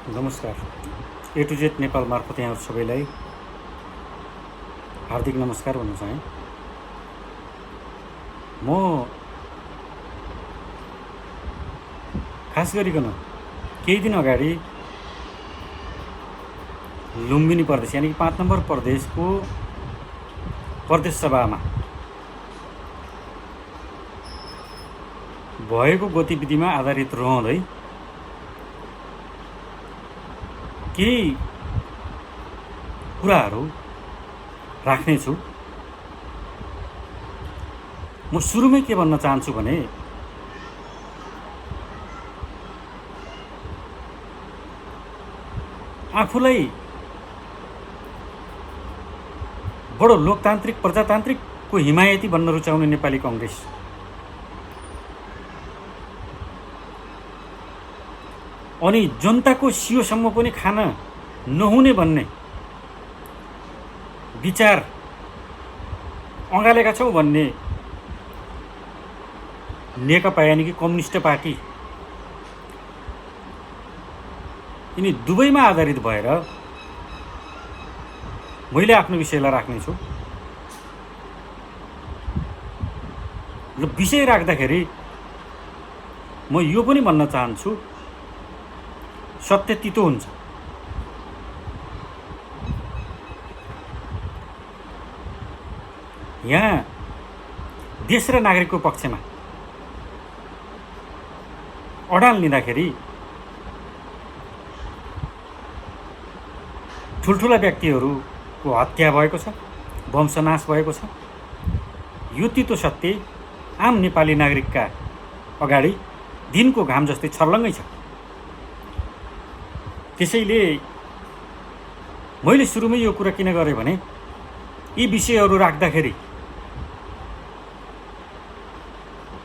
नमस्कार। ए to Z Nepal मार्फत यहाँ सबैलाई हार्दिक नमस्कार भन्न चाहेँ। म खास गरिकन केही दिन अगाडि लुम्बिनी प्रदेश यानि कि 5 नम्बर प्रदेशको प्रदेश सभामा भएको गतिविधिमा आधारित रहँदै केही कुराहरू राख्नेछु। म सुरुमै के भन्न चाहन्छु भने आफूलाई बडो लोकतान्त्रिक प्रजातान्त्रिकको हिमायती बन्न रुचाउने नेपाली कङ्ग्रेस अनि जनताको सियोसम्म पनि खान नहुने भन्ने विचार अँगालेका छौँ भन्ने नेकपा यानि कि कम्युनिस्ट पार्टी यिनी दुवैमा आधारित भएर मैले आफ्नो विषयलाई राख्नेछु। र विषय राख्दाखेरि म यो पनि भन्न चाहन्छु, सत्य तितो हुन्छ। यहाँ देश र नागरिकको पक्षमा अडान लिँदाखेरि ठुल्ठुला व्यक्तिहरूको हत्या भएको छ, वंशनाश भएको छ। यो तितो सत्य आम नेपाली नागरिकका अगाडि दिनको घाम जस्तै छर्लङ्गै छ। त्यसैले मैले सुरुमै यो कुरा किन गरेँ भने यी विषयहरू राख्दाखेरि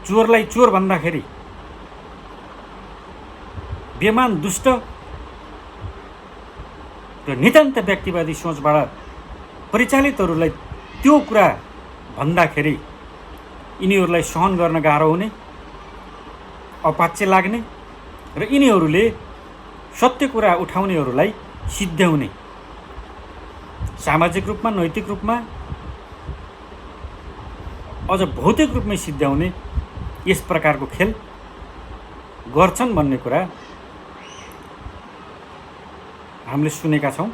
चोरलाई चोर भन्दाखेरि बेमान दुष्ट र नितान्त व्यक्तिवादी सोचबाट परिचालितहरूलाई त्यो कुरा भन्दाखेरि यिनीहरूलाई सहन गर्न गाह्रो हुने, अपाच्य लाग्ने र यिनीहरूले सत्य कुरा उठाउनेहरूलाई सिद्ध्याउने, सामाजिक रूपमा, नैतिक रूपमा, अझ भौतिक रूपमै सिद्ध्याउने यस प्रकारको खेल गर्छन् भन्ने कुरा हामीले सुनेका छौँ।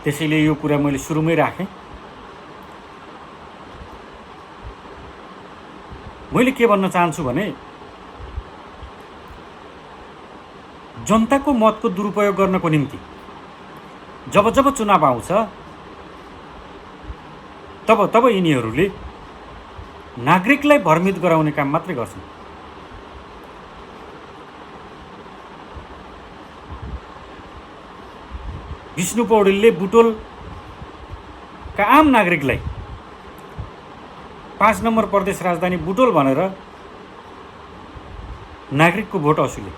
त्यसैले यो कुरा मैले सुरुमै राखेँ। मैले के भन्न चाहन्छु भने जनताको मतको दुरुपयोग गर्नको निम्ति जब जब चुनाव आउँछ तब यिनीहरूले नागरिकलाई भ्रमित गराउने काम मात्रै गर्छन्। विष्णु पौडेलले बुटोलका आम नागरिकलाई 5 नम्बर प्रदेश राजधानी बुटोल भनेर नागरिकको भोट असुले,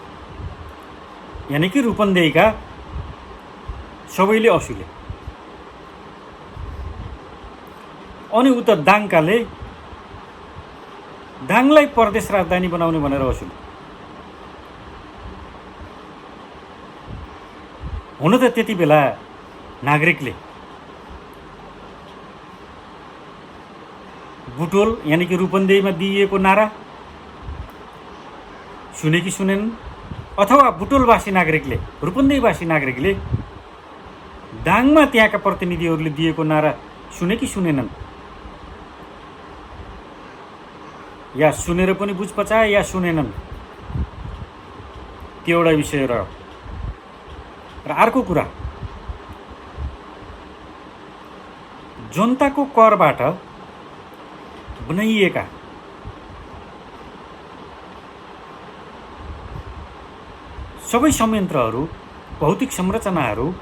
यानि कि रूपन्देहीका सबैले असुले। अनि उता दाङकाले दाङलाई प्रदेश राजधानी बनाउने भनेर असुले। हुन त त्यति बेला नागरिकले बुटोल यानि कि रूपन्देहीमा दिइएको नारा सुने कि सुनेनन्, अथवा बुटोलवासी नागरिकले, रूपन्देहीवासी नागरिकले दाङमा त्यहाँका प्रतिनिधिहरूले दिएको नारा सुने कि सुनेनन्, या सुनेर पनि बुझ पचाए या सुनेनन्, त्यो एउटा विषय रह्यो। र अर्को कुरा, जनताको करबाट बनाइएका सबै संयन्त्रहरू, भौतिक संरचनाहरू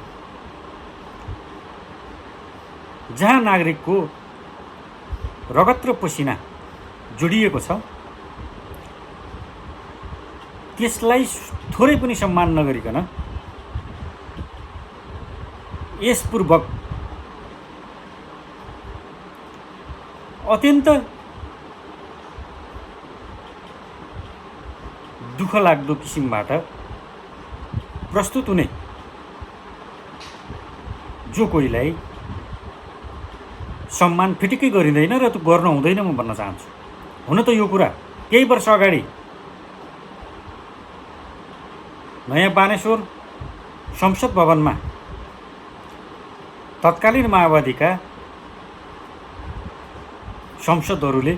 जहाँ नागरिकको रगत र पसिना जोडिएको छ त्यसलाई थोरै पनि सम्मान नगरिकन यसपूर्वक अत्यन्त दुःख लाग्दो किसिमबाट प्रस्तुत हुने जो कोहीलाई सम्मान फिटिकै गरिँदैन र त्यो गर्नु हुँदैन म भन्न चाहन्छु। हुन त यो कुरा केही वर्ष अगाडि नयाँ बानेश्वर संसद भवनमा तत्कालीन माओवादीका संसदहरूले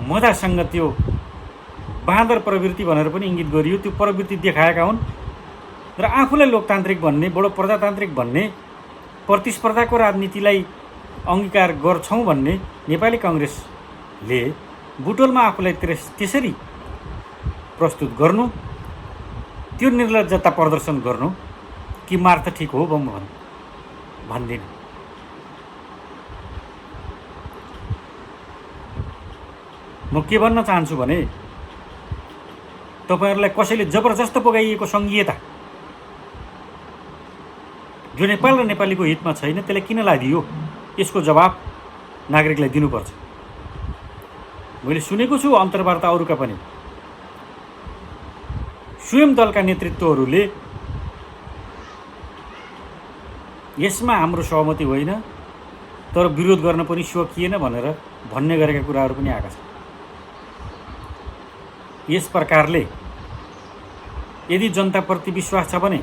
मजासँग त्यो बाँदर प्रवृत्ति भनेर पनि इङ्गित गरियो, त्यो प्रवृत्ति देखाएका हुन् र आफूलाई लोकतान्त्रिक भन्ने, बडो प्रजातान्त्रिक भन्ने, प्रतिस्पर्धाको राजनीतिलाई अङ्गीकार गर्छौँ भन्ने नेपाली काङ्ग्रेसले बुटोलमा आफूलाई त्यसरी प्रस्तुत गर्नु, त्यो निर्लज्जता प्रदर्शन गर्नु कि मार्थ ठिक हो म भन्दिनँ। म के भन्न चाहन्छु भने तपाईहरुलाई कसैले जबरजस्त पुगाइएको संघीयता जो नेपाल र नेपालीको हितमा छैन त्यसलाई किन लादियो, यसको जवाब नागरिकलाई दिनुपर्छ। मैले सुनेको छु अन्तर्वार्ता अरूका पनि, स्वयं दलका नेतृत्वहरूले यसमा हाम्रो सहमति होइन तर विरोध गर्न पनि सकिएन भनेर भन्ने गरेका कुराहरू पनि आएका छन्। यस प्रकारले यदि जनताप्रति विश्वास छ भने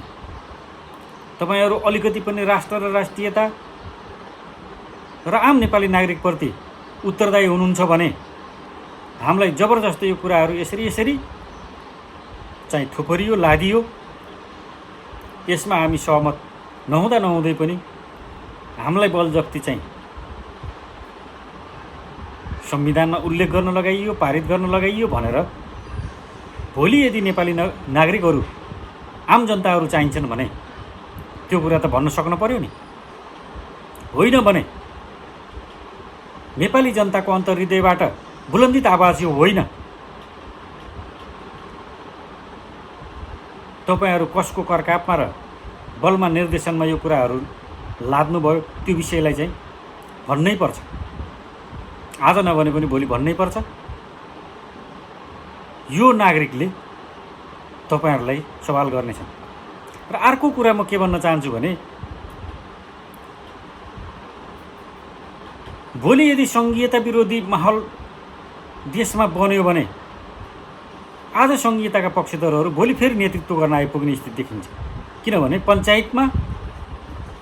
तपाईहरु अलिकति पनि राष्ट्र र राष्ट्रियता र आम नेपाली नागरिकप्रति उत्तरदायी हुनुहुन्छ भने हामीलाई जबरजस्त यो कुराहरू यसरी चाहिँ थुपरियो, लादियो, यसमा हामी सहमत नहुँदै पनि हामीलाई बलजफ्ती चाहिँ संविधानमा उल्लेख गर्न लगाइयो, पारित गर्न लगाइयो भनेर भोलि यदि नेपाली नागरिकहरू, आम जनताहरू चाहिन्छन् भने त्यो कुरा त भन्न सक्न पर्यो नि। होइन भने नेपाली जनताको अन्तर्हृदयबाट बुलन्दित आवाज यो होइन। तपाईहरु कसको करकापमा र बलमा निर्देशनमा यो कुराहरू लाद्नुभयो त्यो विषयलाई चाहिँ भन्नै पर्छ। आज नभने पनि भोलि भन्नै पर्छ। यो नागरिकले तपाईहरुलाई सवाल गर्नेछन्। र अर्को कुरा म के भन्न चाहन्छु भने भोलि यदि संघीयता विरोधी माहौल देशमा बन्यो भने आज संघीयताका पक्षधरहरू भोलि फेरि नेतृत्व गर्न आइपुग्ने स्थिति देखिन्छ। किनभने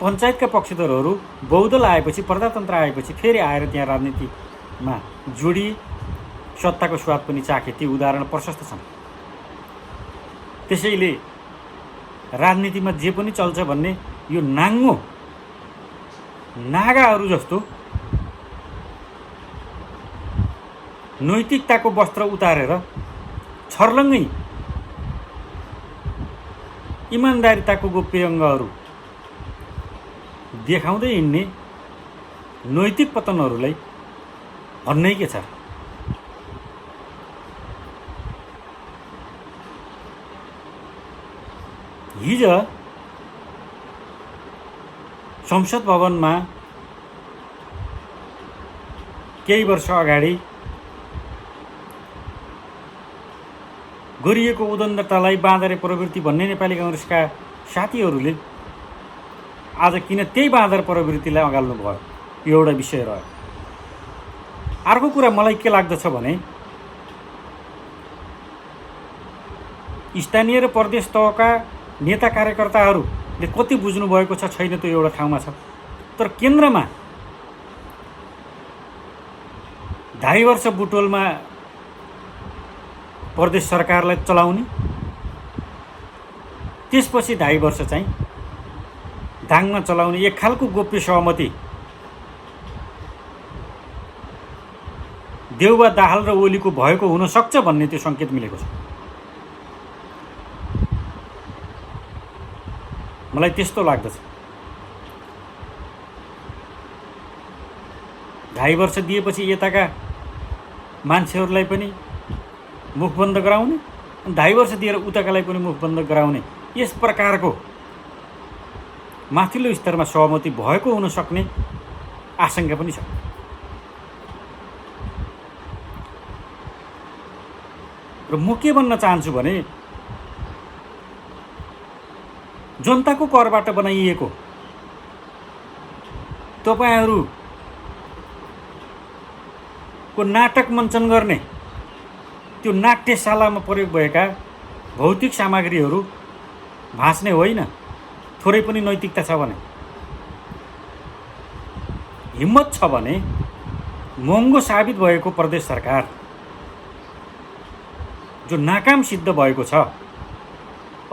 पञ्चायतका पक्षधरहरू बहुदल आएपछि, प्रजातन्त्र आएपछि फेरि आएर त्यहाँ राजनीतिमा जोडी सत्ताको स्वाद पनि चाखे। ती उदाहरण प्रशस्त छन्। त्यसैले राजनीतिमा जे पनि चल्छ भन्ने यो नाङ्गो नागाहरू जस्तो नैतिकताको वस्त्र उतारेर छर्लङ्गै इमानदारिताको गोप्य अङ्गहरू देखाउँदै हिँड्ने नैतिक पतनहरूलाई भन्नै के छ। हिज संसद भवनमा केही वर्ष अगाडि गरिएको उद्दण्डतालाई बाँदरे प्रवृत्ति भन्ने नेपाली काङ्ग्रेसका साथीहरूले आज किन त्यही बाँदर प्रवृत्तिलाई अगाल्नु भयो, यो एउटा विषय रह्यो। अर्को कुरा मलाई के लाग्दछ भने स्थानीय र प्रदेश तहका नेता कार्यकर्ताहरूले कति बुझ्नु भएको छ छैन त्यो एउटा ठाउँमा छ। तर केन्द्रमा 2.5 वर्ष बुटोलमा प्रदेश सरकारलाई चलाउने, त्यसपछि 2.5 वर्ष चाहिँ दाङमा चलाउने एक खालको गोप्य सहमति देउबा, दाहाल र ओलीको भएको हुन सक्छ भन्ने त्यो संकेत मिलेको छ। मलाई त्यस्तो लाग्दछ। 2.5 वर्ष दिएपछि यताका मान्छेहरूलाई पनि मुख बन्द गराउने, 2.5 वर्ष दिएर उताकालाई पनि मुख बन्द गराउने, यस प्रकारको माथिल्लो स्तरमा सहमति भएको हुन सक्ने आशंका पनि छ। र म के भन्न चाहन्छु भने जनताको करबाट बनाइएको तपाईँहरूको नाटक मञ्चन गर्ने त्यो नाट्यशालामा प्रयोग भएका भौतिक सामग्रीहरू भाँच्ने होइन, थोरै पनि नैतिकता छ भने, हिम्मत छ भने महँगो साबित भएको प्रदेश सरकार जो नाकाम सिद्ध भएको छ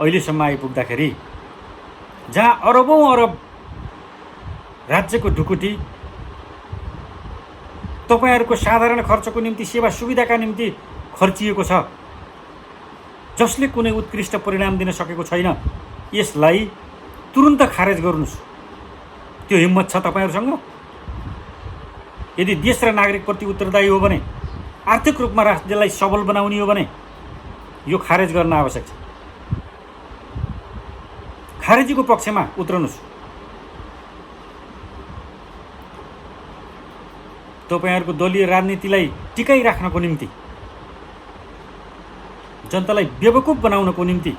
अहिलेसम्म आइपुग्दाखेरि, जहाँ अरबौँ अरब राज्यको ढुकुटी तपाईँहरूको साधारण खर्चको निम्ति, सेवा सुविधाका निम्ति खर्चिएको छ, जसले कुनै उत्कृष्ट परिणाम दिन सकेको छैन, यसलाई तुरुन्त खारेज गर्नुस्। त्यो हिम्मत छ तपाईँहरूसँग? यदि देश र नागरिकप्रति उत्तरदायी हो भने, आर्थिक रूपमा राज्यलाई सबल बनाउने हो भने यो खारेज गर्न आवश्यक छ। खारेजीको पक्षमा उत्रनुस्। तपाईँहरूको दलीय राजनीतिलाई टिकाइराख्नको निम्ति, जनतालाई बेवकुफ बनाउनको निम्ति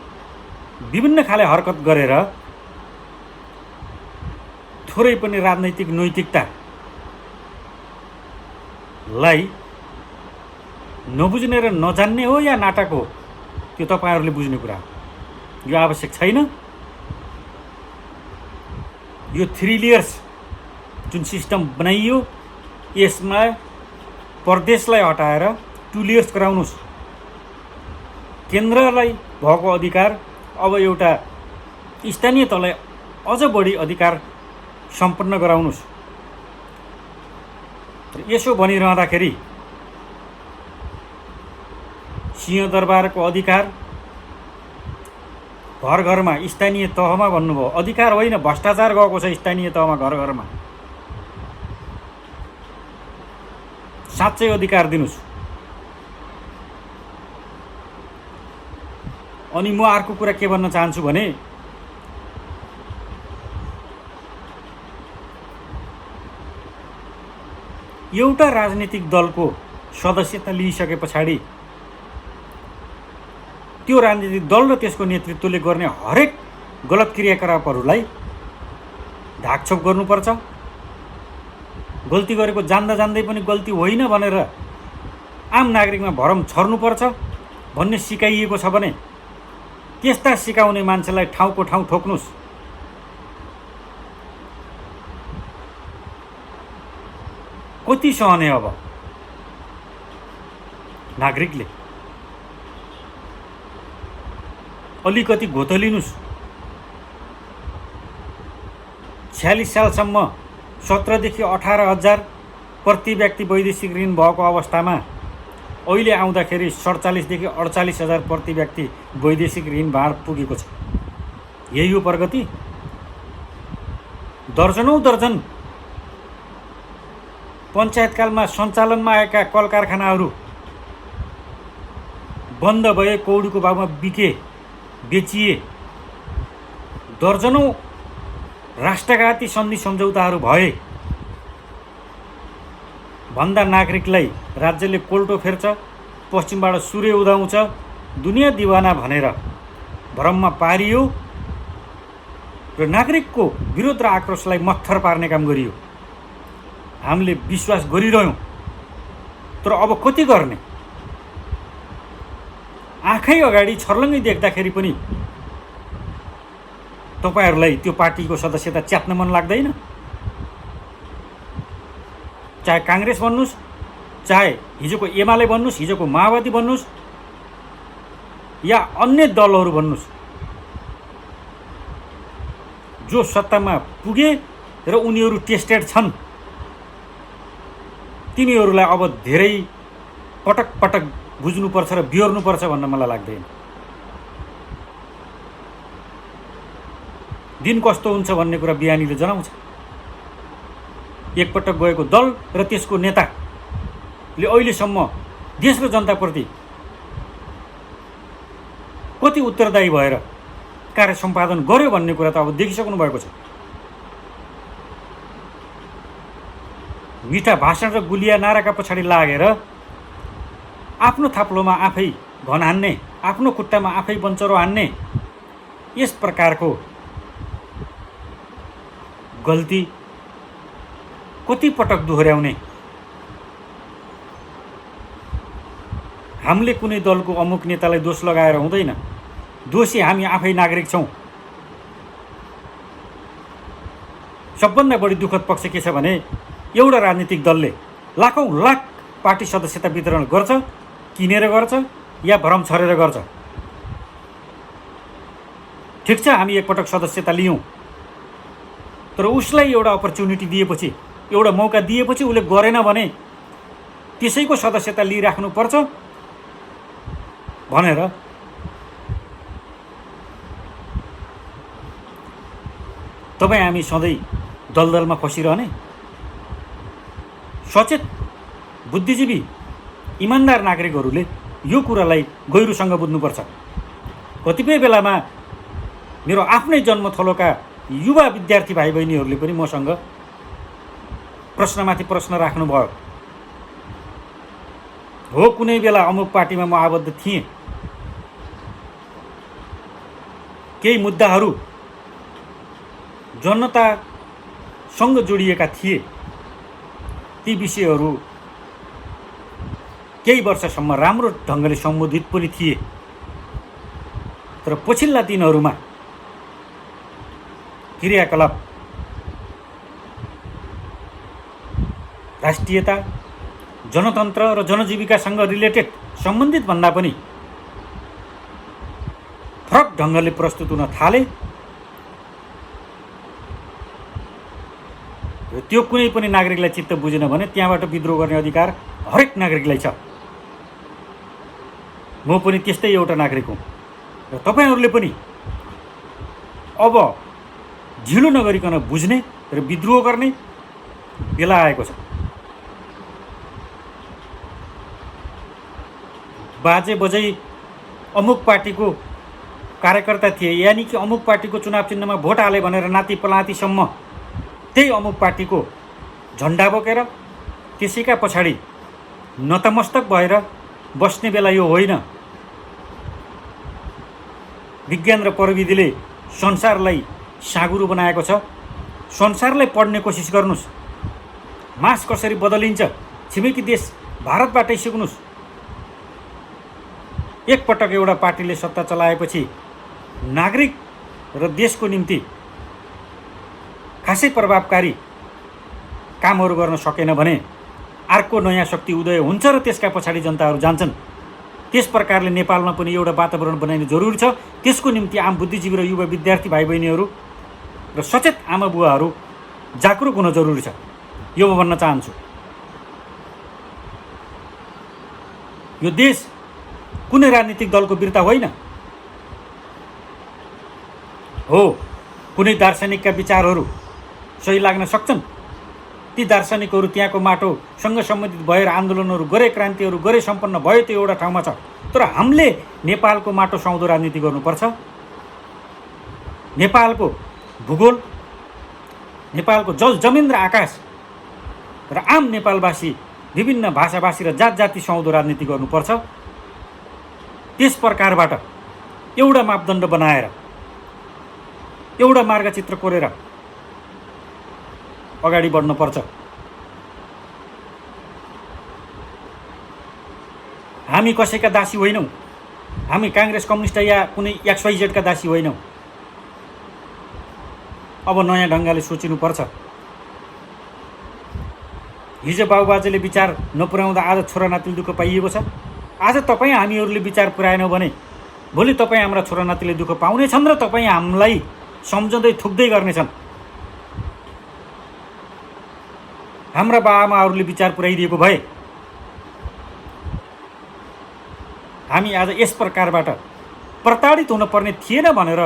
विभिन्न खाले हरकत गरेर थोरै पनि राजनैतिक नैतिकतालाई नबुझ्ने र नजान्ने हो या नाटक हो, त्यो तपाईँहरूले बुझ्ने कुरा हो। यो आवश्यक छैन। यो 3 लेयर्स जुन सिस्टम बनाइयो, यसमा प्रदेशलाई हटाएर 2 लेयर्स गराउनुस्। केन्द्रलाई भएको अधिकार अब एउटा स्थानीय तहलाई अझ बढी अधिकार सम्पन्न गराउनुस्। यसो भनिरहँदाखेरि सिंहदरबारको अधिकार घर घरमा, स्थानीय तहमा भन्नुभयो, अधिकार होइन, भ्रष्टाचार गएको छ स्थानीय तहमा, घर घरमा। साँच्चै अधिकार दिनुस्। अनि म अर्को कुरा के भन्न चाहन्छु भने, एउटा राजनीतिक दलको सदस्यता लिइसके पछाडि त्यो राजनीतिक दल र त्यसको नेतृत्वले गर्ने हरेक गलत क्रियाकलापहरूलाई ढाकछोप गर्नुपर्छ। गल्ती गरेको जान्दा जान्दै पनि गल्ती होइन भनेर आम नागरिकमा भरम छर्नुपर्छ भन्ने सिकाइएको छ भने त्यस्ता सिकाउने मान्छेलाई ठाउँको ठाउँ ठोक्नुस्। कति सहने अब नागरिकले? अलिकति घोतलिनुस्। 46 सालसम्म 17 देखि 18,000 प्रति व्यक्ति वैदेशिक ऋण भएको अवस्थामा अहिले आउँदाखेरि 47 देखि 48,000 प्रति व्यक्ति वैदेशिक ऋण भार पुगेको छ। यही हो प्रगति? दर्जनौं दर्जन पञ्चायतकालमा सञ्चालनमा आएका कल कारखानाहरू बन्द भए, कौडीको भावमा बेचिए। दर्जनौं राष्ट्रघाती सन्धि सम्झौताहरू भए भन्दा नागरिकलाई राज्यले कोल्टो फेर्छ, पश्चिमबाट सूर्य उदाउँछ, दुनियाँ दिवाना भनेर भ्रममा पारियो र नागरिकको विरोध र आक्रोशलाई मत्थर पार्ने काम गरियो। हामीले विश्वास गरिरह्यौँ, तर अब कति गर्ने? आँखै अगाडि छर्लङ्गै देख्दाखेरि पनि तपाईहरूलाई त्यो पार्टीको सदस्यता च्यात्न मन लाग्दैन? चाहे काङ्ग्रेस भन्नुस्, चाहे हिजोको एमाले भन्नुस्, हिजोको माओवादी भन्नुस्, या अन्य दलहरू भन्नुस्, जो सत्तामा पुगे र उनीहरू टेस्टेड छन्, तिनीहरूलाई अब धेरै पटक पटक बुझ्नुपर्छ र बिहोर्नुपर्छ भन्न मलाई लाग्दैन। दिन कस्तो हुन्छ भन्ने कुरा बिहानीले जनाउँछ। एकपटक गएको दल र त्यसको नेताले अहिलेसम्म देश र जनताप्रति कति उत्तरदायी भएर कार्य सम्पादन गर्यो भन्ने कुरा त अब देखिसक्नु भएको छ। मिठा भाषण र गुलिया नाराका पछाडि लागेर आफ्नो थाप्लोमा आफै घन हान्ने, आफ्नो खुट्टामा आफै बन्चरो हान्ने, यस प्रकारको गल्ती कति पटक दोहोऱ्याउने? हामीले कुनै दलको अमुक नेतालाई दोष लगाएर हुँदैन। दोषी हामी आफै नागरिक छौँ। सबभन्दा बढी दुःखद पक्ष के छ भने एउटा राजनीतिक दलले लाखौँ लाख पार्टी सदस्यता वितरण गर्छ, किनेर गर्छ या भ्रम छरेर गर्छ। ठिक छ, हामी एकपटक सदस्यता लियौँ, तर उसलाई एउटा अपर्च्युनिटी दिएपछि, एउटा मौका दिएपछि उसले गरेन भने त्यसैको सदस्यता लिइराख्नुपर्छ भनेर तपाईँ हामी सधैँ दलदलमा फसिरहने? सचेत बुद्धिजीवी इमान्दार नागरिकहरूले यो कुरालाई गहिरोसँग बुझ्नुपर्छ। कतिपय बेलामा मेरो आफ्नै जन्मथलोका युवा विद्यार्थी भाइ बहिनीहरूले पनि मसँग प्रश्नमाथि प्रश्न राख्नुभयो। हो, कुनै बेला अमुक पार्टीमा म आबद्ध थिएँ, केही मुद्दाहरू जनतासँग जोडिएका थिए, ती विषयहरू केही वर्षसम्म राम्रो ढङ्गले सम्बोधित पनि थिए। तर पछिल्ला दिनहरूमा क्रियाकलाप राष्ट्रियता, जनतन्त्र र जनजीविकासँग रिलेटेड सम्बन्धित भन्दा पनि फरक ढङ्गले प्रस्तुत हुन थाले र त्यो कुनै पनि नागरिकलाई चित्त बुझेन भने त्यहाँबाट विद्रोह गर्ने अधिकार हरेक नागरिकलाई छ। म पनि त्यस्तै एउटा नागरिक हुँ र तपाईँहरूले पनि अब ढिलो नगरिकन बुझ्ने र विद्रोह गर्ने बेला आएको छ। बाजे बजै अमुक पार्टीको कार्यकर्ता थिए, यानि कि अमुक पार्टीको चुनाव चिन्हमा भोट हाले भनेर नाति पलातीसम्म त्यही अमुक पार्टीको झन्डा बोकेर त्यसैका पछाडि नतमस्तक भएर बस्ने बेला यो होइन। विज्ञान र प्रविधिले संसारलाई साँगुरो बनाएको छ। संसारलाई पढ्ने कोसिस गर्नुहोस्। मास कसरी बदलिन्छ छिमेकी देश भारतबाटै सिक्नुहोस्। एकपटक एउटा पार्टीले सत्ता चलाएपछि नागरिक र देशको निम्ति खासै प्रभावकारी कामहरू गर्न सकेन भने अर्को नयाँ शक्ति उदय हुन्छ र त्यसका पछाडि जनताहरू जान्छन्। त्यस प्रकारले नेपालमा पनि एउटा वातावरण बनाइने जरुरी छ। त्यसको निम्ति आम बुद्धिजीवी र युवा विद्यार्थी भाइ बहिनीहरू र सचेत आमा बुवाहरू जागरुक हुन जरुरी छ। यो म भन्न चाहन्छु। यो देश कुनै राजनीतिक दलको बिर्ता होइन। हो, कुनै दार्शनिकका विचारहरू सही लाग्न सक्छन्। ती दार्शनिकहरू त्यहाँको माटोसँग सम्बन्धित भएर आन्दोलनहरू गरे, क्रान्तिहरू गरे, सम्पन्न भयो, त्यो एउटा ठाउँमा छ। तर हामीले नेपालको माटो सुहाउँदो राजनीति गर्नुपर्छ। नेपालको भूगोल, नेपालको जल जमिन र आकाश र आम नेपालवासी, विभिन्न भाषाभाषी र जात जाति सुहाउँदो राजनीति गर्नुपर्छ। त्यस प्रकारबाट एउटा मापदण्ड बनाएर, एउटा मार्गचित्र कोरेर अगाडि बढ्नुपर्छ। हामी कसैका दासी होइनौँ। हामी काङ्ग्रेस, कम्युनिस्ट या कुनै XYZ का दासी होइनौँ। अब नयाँ ढङ्गले सोचिनुपर्छ। हिजो बाबुबाजेले विचार नपुर्याउँदा आज छोरा नातिले दुःख पाइएको छ। आज तपाईँ हामीहरूले विचार पुर्याएनौँ भने भोलि तपाईँ हाम्रा छोरा नातिले दुःख पाउनेछन् र तपाईँ हामीलाई सम्झँदै थुक्दै गर्नेछन्। हाम्रा बाआमाहरूले विचार पुर्याइदिएको भए हामी आज यस प्रकारबाट प्रताडित हुन पर्ने थिएन भनेर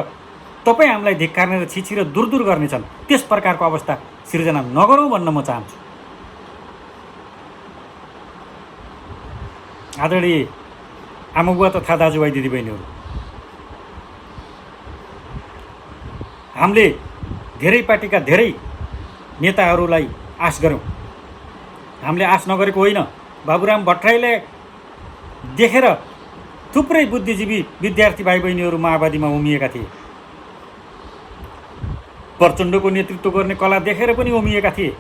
तपाईँ हामीलाई धिक्कार्ने र छिछि र दूर दूर गर्नेछन्। त्यस प्रकारको अवस्था सिर्जना नगरौँ भन्न म चाहन्छु। आदरणीय आमाबुवा तथा दाजुभाइ दिदीबहिनीहरू, हामीले धेरै पार्टीका धेरै नेताहरूलाई आश गऱ्यौँ। हामीले आश नगरेको होइन। बाबुराम भट्टराईलाई देखेर थुप्रै बुद्धिजीवी विद्यार्थी भाइ बहिनीहरू माओवादीमा उमिएका थिए। प्रचण्डको नेतृत्व गर्ने कला देखेर पनि ओमिएका थिए।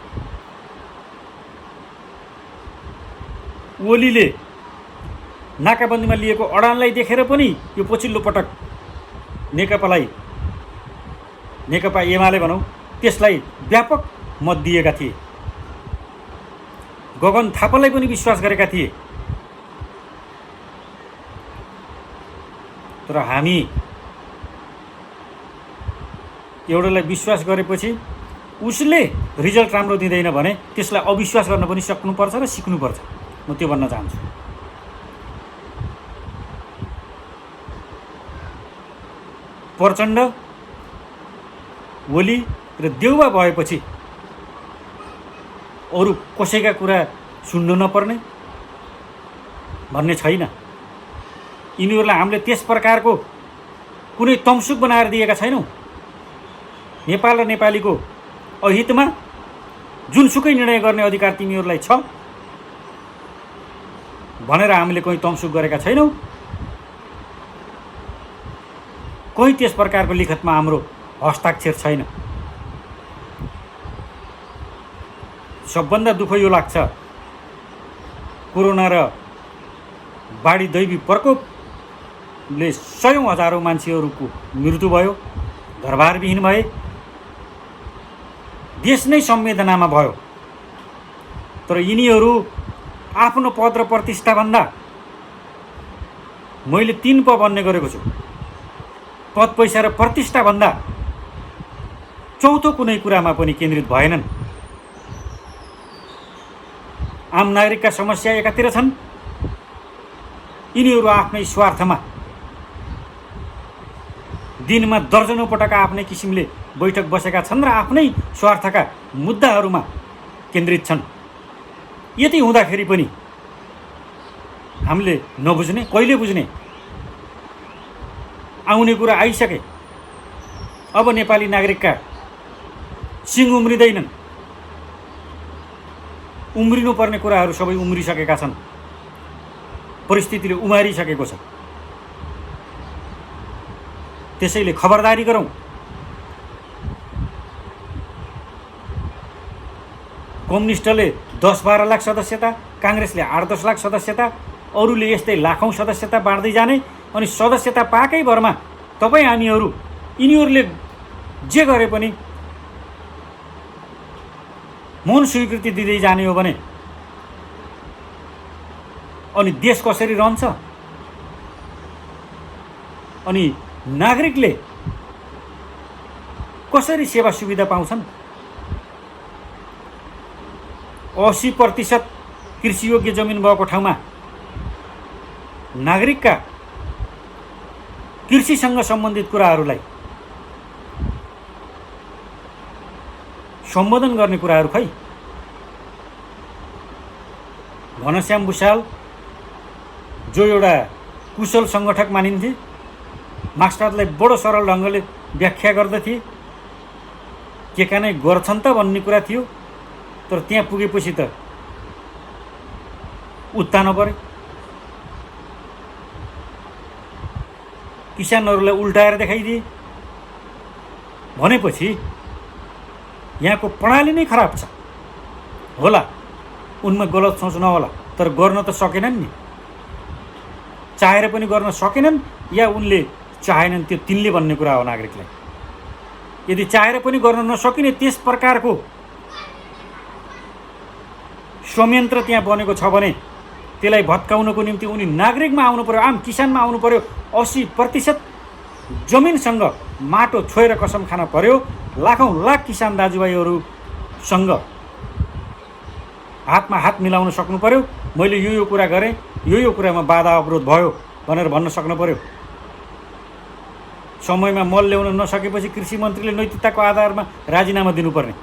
ओलीले नाकाबन्दीमा लिएको अडानलाई देखेर पनि यो पछिल्लो पटक नेकपा एमाले भनौँ त्यसलाई व्यापक मत दिएका थिए। गगन थापालाई पनि विश्वास गरेका थिए। तर हामी एउटालाई विश्वास गरेपछि उसले रिजल्ट राम्रो दिँदैन भने त्यसलाई अविश्वास गर्न पनि सक्नुपर्छ र सिक्नुपर्छ। म त्यो भन्न चाहन्छु। प्रचण्ड, ओली र देउबा भएपछि अरू कसैका कुरा सुन्नु नपर्ने भन्ने छैन। यिनीहरूलाई हामीले त्यस प्रकारको कुनै तमसुक बनाएर दिएका छैनौँ। नेपाल र नेपालीको अहितमा जुनसुकै निर्णय गर्ने अधिकार तिमीहरूलाई छ भनेर हामीले कोही तमसुक गरेका छैनौँ। कोही त्यस प्रकारको लिखतमा हाम्रो हस्ताक्षर छैन। सबभन्दा दुःख यो लाग्छ, कोरोना र बाढी दैवी प्रकोपले सयौँ हजारौँ मान्छेहरूको मृत्यु भयो, घरबारविहीन भए, देश नै संवेदनामा भयो। तर यिनीहरू आफ्नो पद र प्रतिष्ठाभन्दा मैले 3 प भन्ने गरेको छु, पद पैसा र प्रतिष्ठाभन्दा चौथो कुनै कुरामा पनि केन्द्रित भएनन्। आम नागरिकका समस्या एकातिर छन्, यिनीहरू आफ्नै स्वार्थमा दिनमा दर्जनौं पटक आफ्नै किसिमले बैठक बसेका छन् र आफ्नै स्वार्थका मुद्दाहरूमा केन्द्रित छन्। यति हुँदाखेरि पनि हामीले नबुझ्ने, कहिले बुझ्ने? आउने कुरा आइसके। अब नेपाली नागरिकका सिङ उम्रिँदैनन्। उम्रिनुपर्ने कुराहरू सबै उम्रिसकेका छन्। परिस्थितिले उमारिसकेको छ। त्यसैले खबरदारी गरौँ। कम्युनिस्टले 10-12 लाख सदस्यता, काङ्ग्रेसले 8-10 लाख सदस्यता, अरूले यस्तै लाखौँ सदस्यता बाँड्दै जाने, अनि सदस्यता पाएकै भरमा तपाईँ हामीहरू यिनीहरूले जे गरे पनि मौन स्वीकृति दिँदै जाने हो भने अनि देश कसरी रहन्छ? अनि नागरिकले कसरी सेवा सुविधा पाउँछन्? 80% कृषियोग्य जमिन भएको ठाउँमा नागरिकका कृषिसँग सम्बन्धित कुराहरूलाई सम्बोधन गर्ने कुराहरू खै? घनश्याम भुषाल जो एउटा कुशल सङ्गठक मानिन्थे, मार्क्सवादलाई बडो सरल ढङ्गले व्याख्या गर्दथे, के नै गर्छन् त भन्ने कुरा थियो। तर त्यहाँ पुगेपछि त उत्तानो परे। किसानहरूलाई उल्टाएर देखाइदिए। भनेपछि यहाँको प्रणाली नै खराब छ होला। उनमा गलत सोच नहोला, तर गर्न त सकेनन् नि। चाहेर पनि गर्न सकेनन्, या उनले चाहेनन्, त्यो तिनले भन्ने कुरा हो नागरिकलाई। यदि चाहेर पनि गर्न नसकिने त्यस प्रकारको संयन्त्र त्यहाँ बनेको छ भने त्यसलाई भत्काउनको निम्ति उनी नागरिकमा आउनु पर्यो, आम किसानमा आउनु पर्यो। 80% जमिनसँग माटो छोएर कसम खान पर्यो। लाखौँ लाख किसान दाजुभाइहरूसँग हातमा हात मिलाउन सक्नु पर्यो। मैले यो कुरा गरेँ, यो कुरामा बाधा अवरोध भयो भनेर भन्न सक्नु पर्यो। समयमा मल ल्याउन नसकेपछि कृषि मन्त्रीले नैतिकताको आधारमा राजीनामा दिनुपर्ने,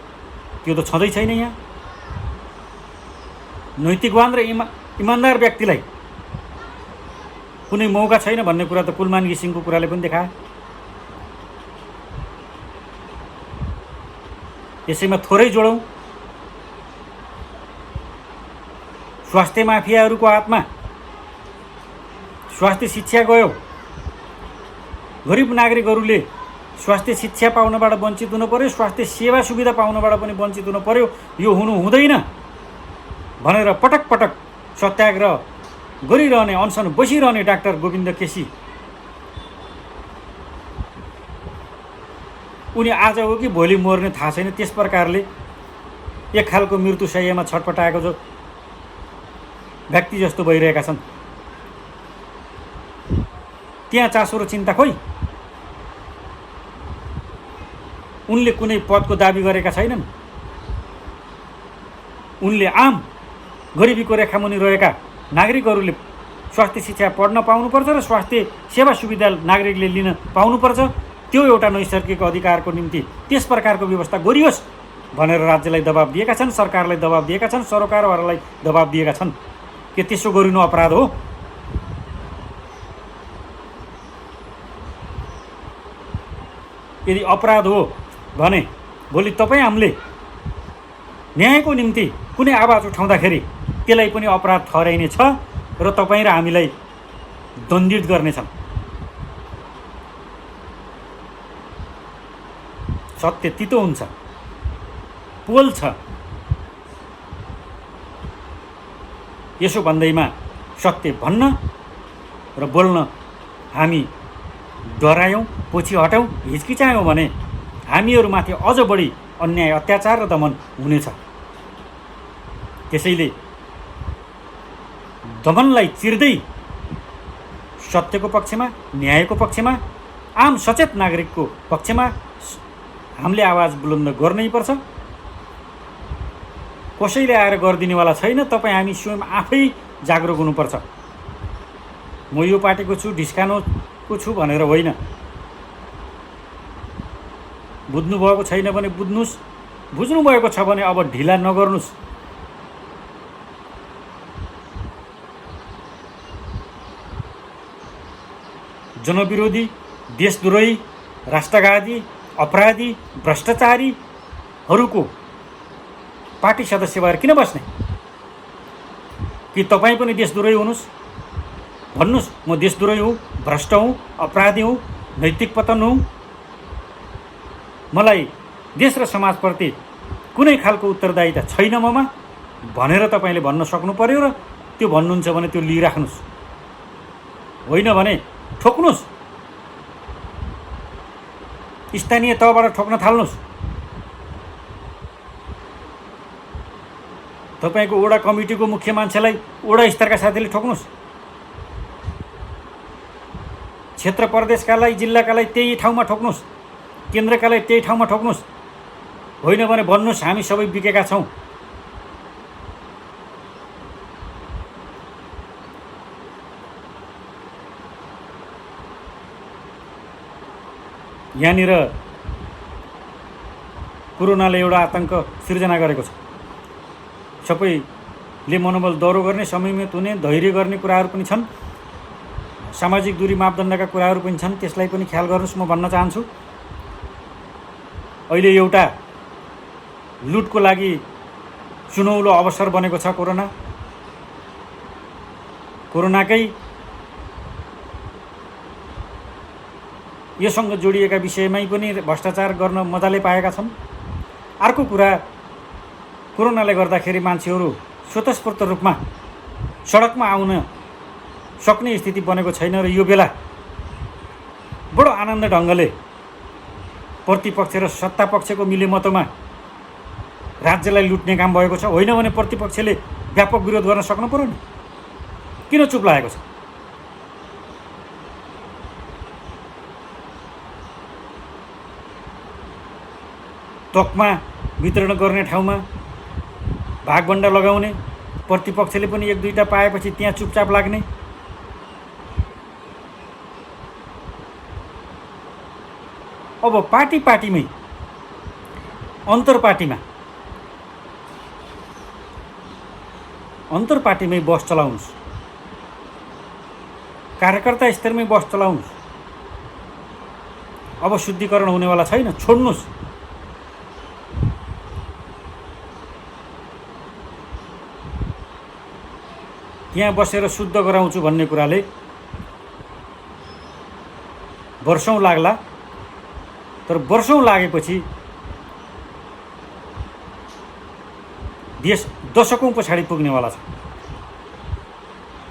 त्यो त छँदै छैन। यहाँ नैतिकवान र इमान्दार व्यक्तिलाई कुनै मौका छैन भन्ने कुरा त कुलमान घिसिङको कुराले पनि देखाए। यसैमा थोरै जोडौँ। स्वास्थ्य माफियाहरूको हातमा स्वास्थ्य शिक्षा गयो। गरिब नागरिकहरूले स्वास्थ्य शिक्षा पाउनबाट वञ्चित हुनु पर्यो, स्वास्थ्य सेवा सुविधा पाउनबाट पनि वञ्चित हुनु पर्यो, यो हुनु हुँदैन भनेर पटक पटक सत्याग्रह गरिरहने, अनसन बसिरहने डाक्टर गोविन्द केसी, उनी आज हो कि भोलि मर्ने थाहा छैन, त्यस प्रकारले एक खालको मृत्युशय्यामा छटपटाएको जो व्यक्ति जस्तो भइरहेका छन्। त्यहाँ चासो र चिन्ता खोइ। उनले कुनै पदको दाबी गरेका छैनन्। उनले आम गरिबीको रेखामुनि रहेका नागरिकहरूले स्वास्थ्य शिक्षा पढ्न पाउनुपर्छ र स्वास्थ्य सेवा सुविधा नागरिकले लिन पाउनुपर्छ, त्यो एउटा नैसर्गिक अधिकारको निम्ति त्यस प्रकारको व्यवस्था गरियोस् भनेर राज्यलाई दबाब दिएका छन्, सरकारलाई दबाब दिएका छन्, सरोकारवालालाई दबाब दिएका छन्। के त्यसो गरिनु अपराध हो? यदि अपराध हो भने भोलि तपाईँ हामीले न्यायको निम्ति कुनै आवाज उठाउँदाखेरि त्यसलाई पनि अपराध ठहराइनेछ र तपाईँ र हामीलाई दण्डित गर्नेछन्। सत्य तितो हुन्छ, पोल्छ। यसो भन्दैमा सत्य भन्न र बोल्न हामी डरायौँ, पछि हट्यौँ, हिचकिचायौँ भने हामीहरूमाथि अझ बढी अन्याय, अत्याचार र दमन हुनेछ। त्यसैले दमनलाई चिर्दै सत्यको पक्षमा, न्यायको पक्षमा, आम सचेत नागरिकको पक्षमा हामीले आवाज बुलन्द गर्नैपर्छ। कसैले आएर गरिदिनेवाला छैन। तपाईँ हामी स्वयं आफै जागरुक हुनुपर्छ। म यो पार्टीको छु, ढिस्कानोको छु भनेर होइन। बुझ्नुभएको छैन भने बुझ्नुहोस्, बुझ्नुभएको छ भने अब ढिला नगर्नुहोस्। जनविरोधी, देशद्रोही, राष्ट्रघाती, अपराधी, भ्रष्टाचारीहरूको पार्टी सदस्य भएर किन बस्ने? कि तपाईँ पनि देशद्रोही हुनुहोस्, भन्नुहोस् म देशद्रोही हुँ, भ्रष्ट हुँ, अपराधी हुँ, नैतिक पतन हुँ, मलाई देश र समाजप्रति कुनै खालको उत्तरदायिता छैन ममा भनेर तपाईँले भन्न सक्नु पर्यो र त्यो भन्नुहुन्छ भने त्यो लिइराख्नुहोस्। होइन भने ठोक्नुहोस्, स्थानीय तहबाट ठोक्न थाल्नुहोस्। तपाईँको वडा कमिटीको मुख्य मान्छेलाई वडा स्तरका साथीले ठोक्नुहोस्। क्षेत्र प्रदेशकालाई, जिल्लाकालाई त्यही ठाउँमा ठोक्नुहोस्, केन्द्रकालाई त्यही ठाउँमा ठोक्नुहोस्। होइन भने भन्नुहोस् हामी सबै बिकेका छौँ। यहाँनिर कोरोनाले एउटा आतङ्क सिर्जना गरेको छ। सबैले मनोबल दह्रो गर्ने, संयमित हुने, धैर्य गर्ने कुराहरू पनि छन्। सामाजिक दूरी मापदण्डका कुराहरू पनि छन्, त्यसलाई पनि ख्याल गर्नुहोस् म भन्न चाहन्छु। अहिले एउटा लुटको लागि सुनौलो अवसर बनेको छ कोरोना। कोरोनाकै योसँग जोडिएका विषयमै पनि भ्रष्टाचार गर्न मजाले पाएका छन्। अर्को कुरा, कोरोनाले गर्दाखेरि मान्छेहरू स्वतस्फूर्त रूपमा सडकमा आउन सक्ने स्थिति बनेको छैन र यो बेला बडो आनन्द ढङ्गले प्रतिपक्ष र सत्तापक्षको मिलेमतोमा राज्यलाई लुट्ने काम भएको छ। होइन भने प्रतिपक्षले व्यापक विरोध गर्न सक्नु पर्यो नि। किन चुप लागेको छ? तकमा वितरण गर्ने ठाउँमा भागभण्डा लगाउने, प्रतिपक्षले पनि एक दुईटा पाएपछि त्यहाँ चुपचाप लाग्ने। अब पार्टीमै अन्तरपार्टीमै बस चलाउनुहोस्, कार्यकर्ता स्तरमै बस चलाउनुहोस्। अब शुद्धिकरण हुनेवाला छैन, छोड्नुहोस्। त्यहाँ बसेर शुद्ध गराउँछु भन्ने कुराले वर्षौँ लाग्ला तर वर्षौँ लागेपछि देश दशकौँ पछाडि पुग्नेवाला छ।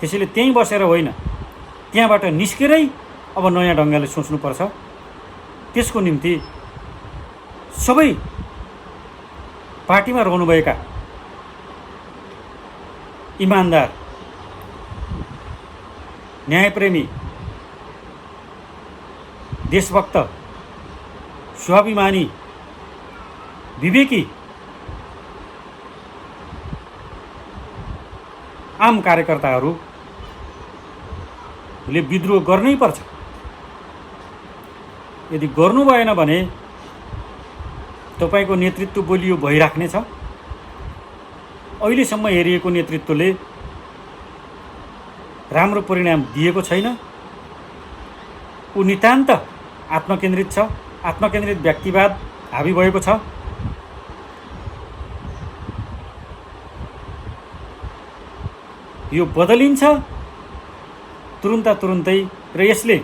त्यसैले त्यहीँ बसेर होइन, त्यहाँबाट निस्केरै अब नयाँ ढङ्गले सोच्नुपर्छ। त्यसको निम्ति सबै पार्टीमा रहनुभएका इमान्दार, न्यायप्रेमी, देशभक्त, स्वाभिमानी, विवेकी आम कार्यकर्ताहरूले विद्रोह गर्नै पर्छ। यदि गर्नु भएन भने तपाईको नेतृत्व बलियो भइराख्नेछ। अहिलेसम्म हेरिएको नेतृत्वले राम्रो परिणाम दिएको छैन। ऊ नितान्त आत्मकेन्द्रित छ, आत्मकेन्द्रित व्यक्तिवाद हावी भएको छ। यो बदलिन्छ तुरुन्तै र यसले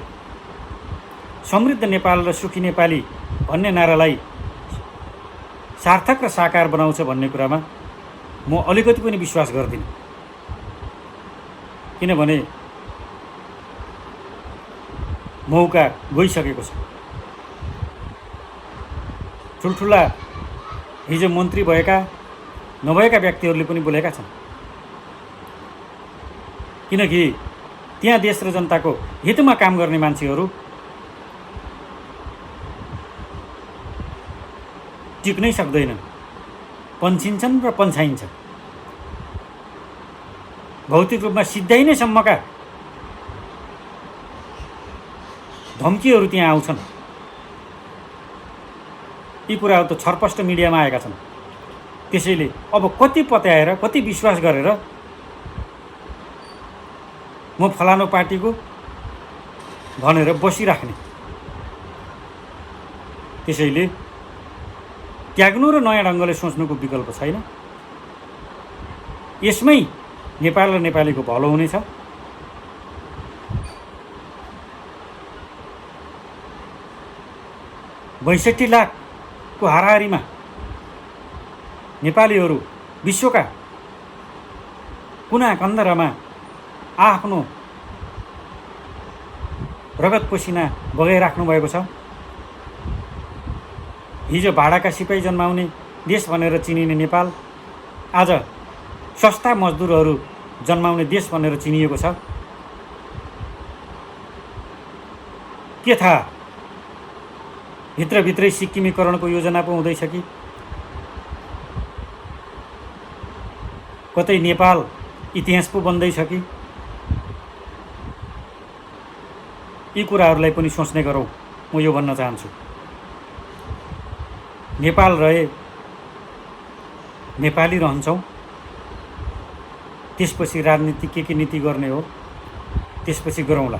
समृद्ध नेपाल र सुखी नेपाली भन्ने नारालाई सार्थक र साकार बनाउँछ भन्ने कुरामा म अलिकति पनि विश्वास गर्दिनँ। किनभने मौका गइसकेको छ। ठुल्ठुला हिजो मन्त्री भएका नभएका व्यक्तिहरूले पनि बोलेका छन्। किनकि त्यहाँ देश र जनताको हितमा काम गर्ने मान्छेहरू टिक्नै सक्दैनन्, पन्छिन्छन् र पन्छाइन्छन्। भौतिक रूपमा सिद्धाइने सम्मका धम्कीहरू त्यहाँ आउँछन्। यी कुराहरू त छरपष्ट मिडियामा आएका छन्। त्यसैले अब कति पत्याएर, कति विश्वास गरेर म फलानु पार्टीको भनेर बसिराख्ने। त्यसैले त्याग्नु र नयाँ ढङ्गले सोच्नुको विकल्प छैन। यसमै नेपाल र नेपालीको भलो हुनेछ। $62 लाखको हाराहारीमा नेपालीहरू विश्वका कुना कन्दरमा आफ्नो रगत पसिना बगाइराख्नु भएको छ। हिजो भाडाका सिपाही जन्माउने देश भनेर चिनिने नेपाल आज सस्ता मजदुरहरू जन्माउने देश भनेर चिनिएको छ। के थाहा भित्रभित्रै सिक्किमीकरणको योजना पो हुँदैछ कि कतै नेपाल इतिहास पो बन्दैछ कि। यी कुराहरूलाई पनि सोच्ने गरौँ, म यो भन्न चाहन्छु। नेपाल रहे नेपाली रहन्छौँ। त्यसपछि राजनीति के नीति गर्ने हो त्यसपछि गरौँला।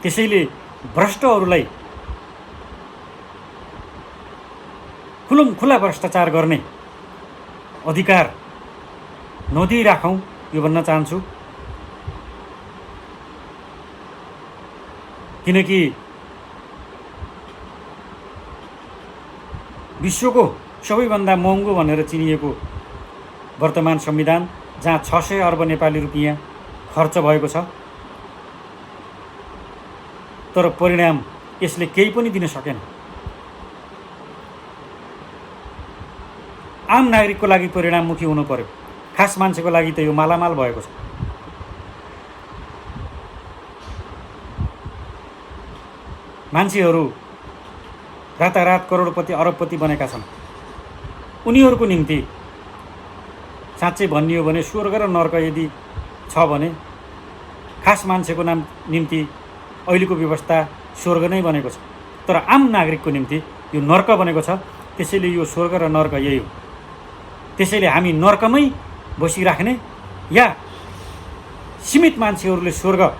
त्यसैले भ्रष्टहरूलाई खुला भ्रष्टाचार गर्ने अधिकार नदिइराखौँ, यो भन्न चाहन्छु। किनकि विश्वको सबैभन्दा महँगो भनेर चिनिएको वर्तमान संविधान, जहाँ 600 अर्ब नेपाली रुपियाँ खर्च भएको छ, तर परिणाम यसले केही पनि दिन सकेन। आम नागरिकको लागि परिणाममुखी हुनु पर्यो, खास मान्छेको लागि त यो मालामाल भएको छ। मान्छेहरू रातारात करोडपति अरबपति बनेका छन्। उनीहरूको निम्ति साँच्चै भनियो भने स्वर्ग र नर्क यदि छ भने खास मान्छेको निम्ति अहिलेको व्यवस्था स्वर्ग नै बनेको छ, तर आम नागरिकको निम्ति यो नर्क बनेको छ। त्यसैले यो स्वर्ग र नर्क यही हो। त्यसैले हामी नर्कमै बसिराख्ने या सीमित मान्छेहरूले स्वर्गको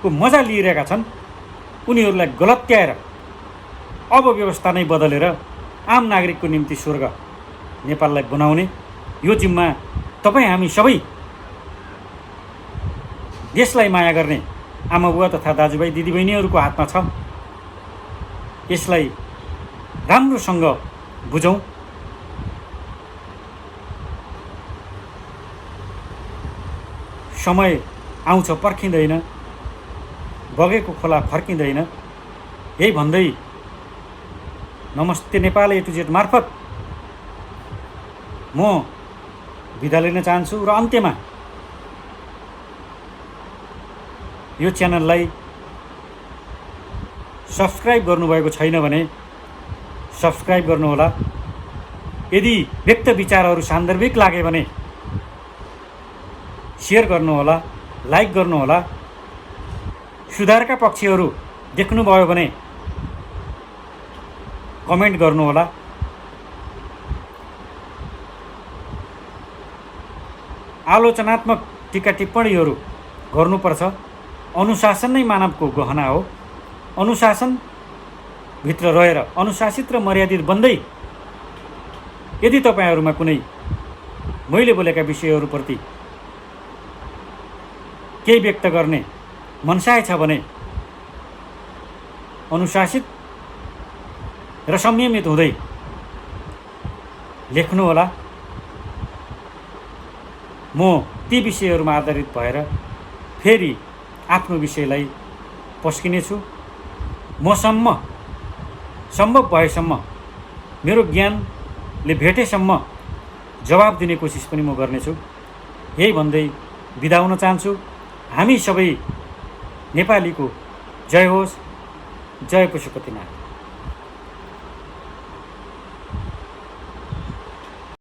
मजा लिइरहेका छन्, उनीहरूलाई गलत्याएर अब व्यवस्था नै बदलेर आम नागरिकको निम्ति स्वर्ग नेपाललाई बनाउने यो जिम्मा तपाईँ हामी सबै देशलाई माया गर्ने आमा बुवा तथा दाजुभाइ दिदीबहिनीहरूको हातमा छ। यसलाई राम्रोसँग बुझौँ। समय आउँछ पर्खिँदैन, बगेको खोला फर्किँदैन। यही भन्दै नमस्ते नेपाल A to Z मार्फत म बिदा लिन चाहन्छु र अन्त्यमा यो च्यानललाई सब्स्क्राइब गर्नुभएको छैन भने सब्स्क्राइब गर्नुहोला। यदि व्यक्त विचारहरू सान्दर्भिक लागे भने सेयर गर्नुहोला, लाइक गर्नुहोला। सुधारका पक्षहरू देख्नुभयो भने कमेन्ट गर्नुहोला। आलोचनात्मक टीका टिप्पणीहरू गर्नुपर्छ। अनुशासन नै मानवको गहना हो। अनुशासनभित्र रहेर अनुशासित र मर्यादित बन्दै यदि तपाईँहरूमा कुनै मैले बोलेका विषयहरूप्रति केही व्यक्त गर्ने मनसाय छ भने अनुशासित र संयमित हुँदै लेख्नुहोला। म ती विषयहरूमा आधारित भएर फेरि आफ्नो विषयलाई पस्किनेछु। मसम्म सम्भव भएसम्म मेरो ज्ञानले भेटेसम्म जवाब दिने कोसिस पनि म गर्नेछु। यही भन्दै बिदा हुन चाहन्छु। हामी सबै नेपालीको जय होस्। जय पशुपतिनाथ।